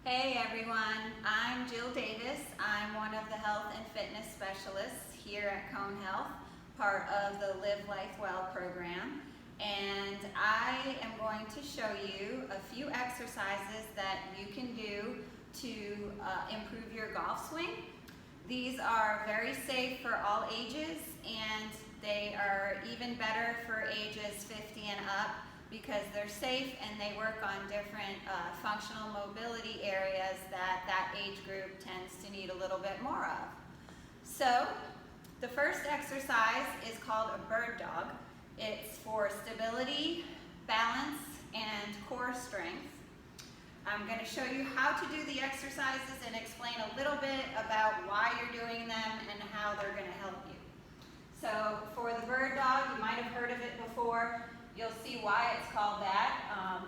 Hey everyone, I'm Jill Davis. I'm one of the health and fitness specialists here at Cone Health, part of the Live Life Well program. And I am going to show you a few exercises that you can do to improve your golf swing. These are very safe for all ages, and they are even better for ages 50 and up because they're safe and they work on different functional mobility areas that that age group tends to need a little bit more of. So the first exercise is called a bird dog. It's for stability, balance, and core strength. I'm going to show you how to do the exercises and explain a little bit about why you're doing them and how they're going to help you. So for the bird dog, you might have heard of it before. You'll see why it's called that,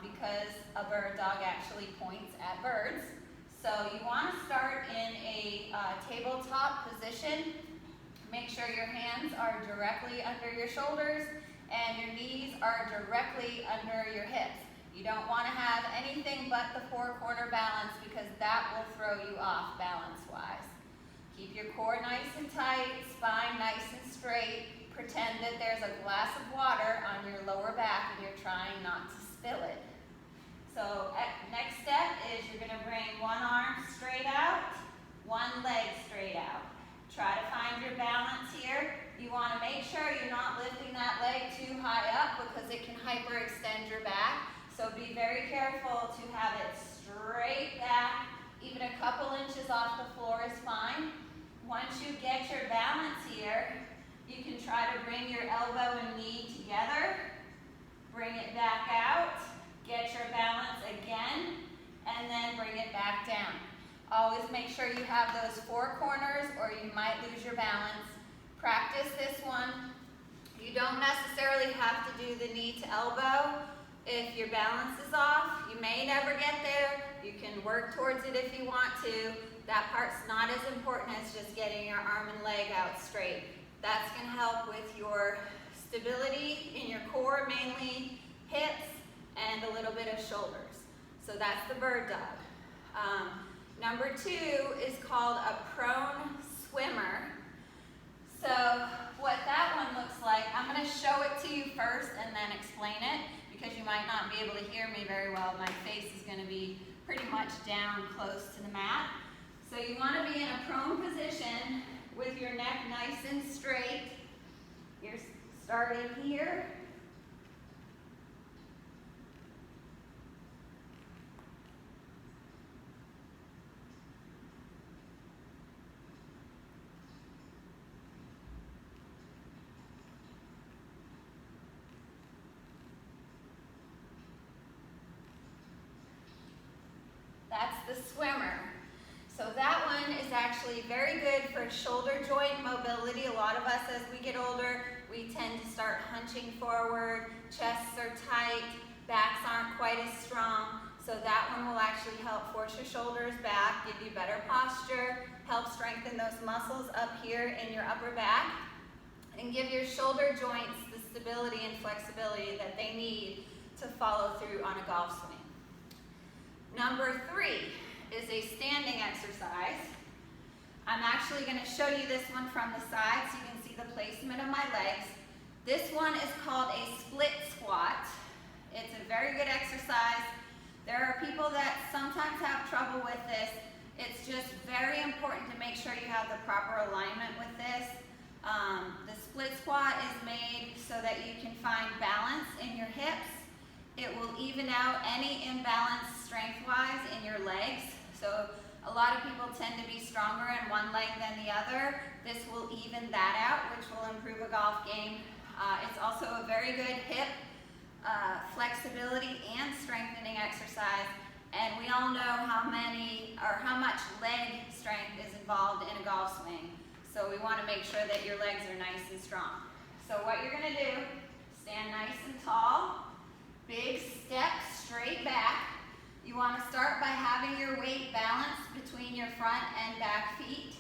because a bird dog actually points at birds. So you want to start in a tabletop position. Make sure your hands are directly under your shoulders and your knees are directly under your hips. You don't want to have anything but the four-corner balance because that will throw you off balance-wise. Keep your core nice and tight, spine nice and straight. Pretend that there's a glass of water on your lower back and you're trying not to spill it. So next step is you're going to bring one arm straight out, one leg straight out. Try to find your balance here. You want to make sure you're not lifting that leg too high up because it can hyperextend your back. So be very careful to have it straight back. Even a couple inches off the floor is fine. Once you get your balance here, you can try to bring your elbow and knee together, bring it back out, get your balance again, and then bring it back down. Always make sure you have those four corners or you might lose your balance. Practice this one. You don't necessarily have to do the knee to elbow. If your balance is off, you may never get there. You can work towards it if you want to. That part's not as important as just getting your arm and leg out straight. That's going to help with your stability in your core, mainly hips and a little bit of shoulders. So that's the bird dog. Number two is called a prone swimmer. So what that one looks like, I'm going to show it to you first and then explain it because you might not be able to hear me very well. My face is going to be pretty much down close to the mat. So you want to be in a prone position with your neck nice and straight. You're starting here. That's the swimmer. So that one is actually very good for shoulder joint mobility. A lot of us as we get older, we tend to start hunching forward, chests are tight, backs aren't quite as strong. So that one will actually help force your shoulders back, give you better posture, help strengthen those muscles up here in your upper back, and give your shoulder joints the stability and flexibility that they need to follow through on a golf swing. Number three is a standing exercise. I'm actually going to show you this one from the side so you can see the placement of my legs. This one is called a split squat. It's a very good exercise. There are people that sometimes have trouble with this. It's just very important to make sure you have the proper alignment with this. The split squat is made so that you can find balance in your hips. It will even out any imbalance strength-wise in your legs. So a lot of people tend to be stronger in one leg than the other. This will even that out, which will improve a golf game. It's also a very good hip flexibility and strengthening exercise. And we all know how much leg strength is involved in a golf swing. So we want to make sure that your legs are nice and strong. So what you're going to do, stand nice and tall. Big step straight back. You want to start by having your weight balanced between your front and back feet.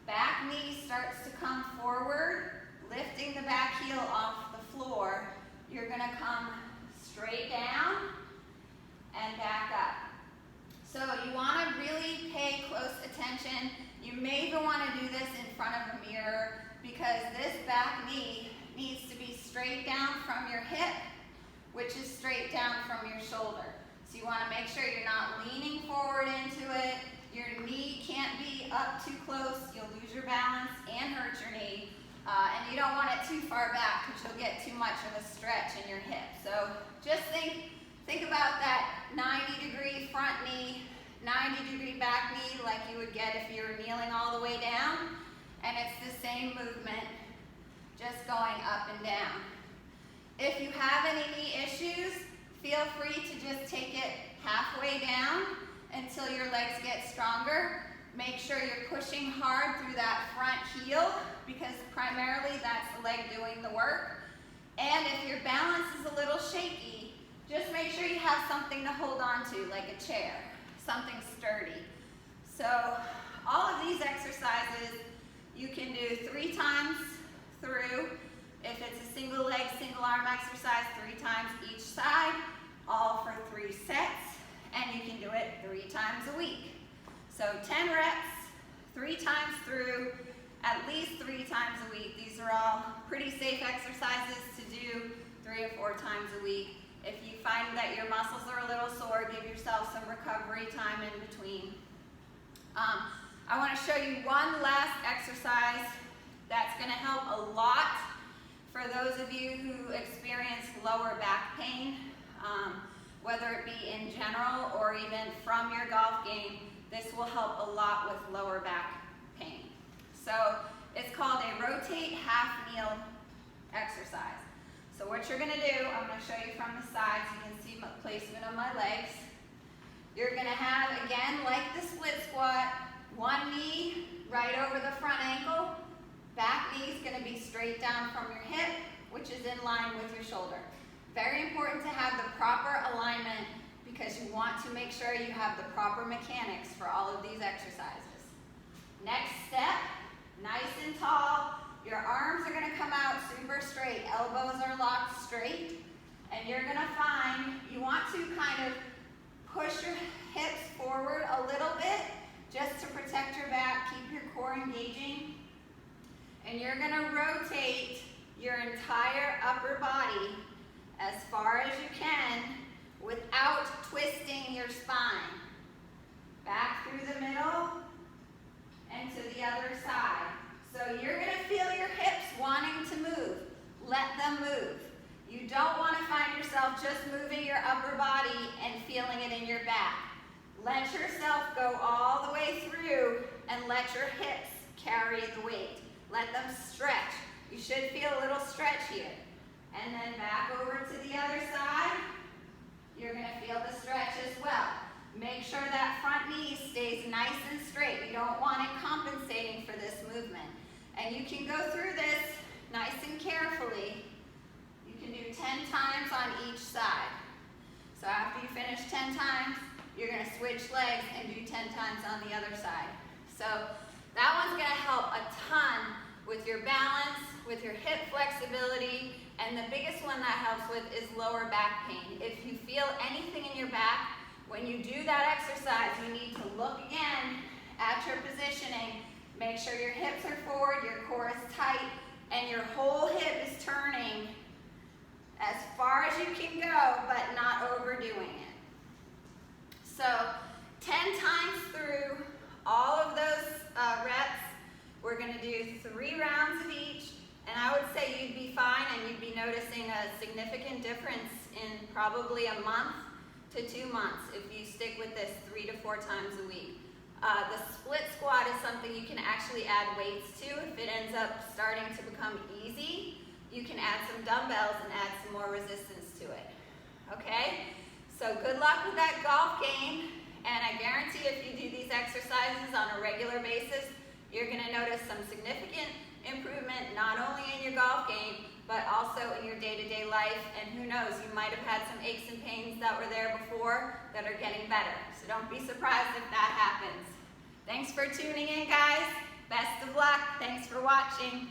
Back knee starts to come forward, lifting the back heel off the floor. You're going to come straight down and back up. So you want to attention. You may even want to do this in front of a mirror because this back knee needs to be straight down from your hip, which is straight down from your shoulder. So you want to make sure you're not leaning forward into it. Your knee can't be up too close. You'll lose your balance and hurt your knee. And you don't want it too far back because you'll get too much of a stretch in your hip. So just think about that 90-degree front knee, 90-degree back knee like you would get if you were kneeling all the way down. And it's the same movement, just going up and down. If you have any knee issues, feel free to just take it halfway down until your legs get stronger. Make sure you're pushing hard through that front heel because primarily that's the leg doing the work. And if your balance is a little shaky, just make sure you have something to hold on to, like a chair, something sturdy. So all of these exercises you can do 3 times through. If it's a single leg, single arm exercise, 3 times each side, all for 3 sets, and you can do it 3 times a week. So 10 reps, 3 times through, at least 3 times a week. These are all pretty safe exercises to do 3 or 4 times a week. If you find that your muscles are a little sore, give yourself some recovery time in between. I want to show you one last exercise that's going to help a lot for those of you who experience lower back pain, whether it be in general or even from your golf game. This will help a lot with lower back pain. So it's called a rotate half kneel exercise. So what you're going to do, I'm going to show you from the side so you can see my placement of my legs. You're going to have, again, like the split squat, one knee right over the front ankle. Back knee is going to be straight down from your hip, which is in line with your shoulder. Very important to have the proper alignment because you want to make sure you have the proper mechanics for all of these exercises. Next step, nice and tall. Your arms are going to come out super straight. Elbows are locked straight. And you're going to find you want to kind of push your hips forward a little bit just to protect your back, keep your core engaging. And you're going to rotate your entire upper body as far as you can without twisting your spine. Back through the middle and to the other side. So you're going to feel your hips wanting to move. Let them move. You don't want to find yourself just moving your upper body and feeling it in your back. Let yourself go all the way through and let your hips carry the weight. Let them stretch. You should feel a little stretch here. And then back over to the other side. You're going to feel the stretch as well. Make sure that front knee stays nice and straight. You don't want it compensating for this movement. And you can go through this nice and carefully. You can do 10 times on each side. So after you finish 10 times, you're going to switch legs and do 10 times on the other side. So that one's going to help a ton with your balance, with your hip flexibility, and the biggest one that helps with is lower back pain. If you feel anything in your back, when you do that exercise, you need to look again at your positioning. Make sure your hips are forward, your core is tight, and your whole hip is turning as far as you can go, but not overdoing it. So 10 times through all of those reps, we're going to do 3 rounds of each, and I would say you'd be fine and you'd be noticing a significant difference in probably a month to 2 months if you stick with this 3 to 4 times a week. The split squat is something you can actually add weights to. If it ends up starting to become easy, you can add some dumbbells and add some more resistance to it. Okay? So good luck with that golf game, and I guarantee if you do these exercises on a regular basis, you're going to notice some significant improvement not only in your golf game, but also in your day-to-day life, and who knows, you might have had some aches and pains that were there before that are getting better. So don't be surprised if that happens. Thanks for tuning in, guys. Best of luck. Thanks for watching.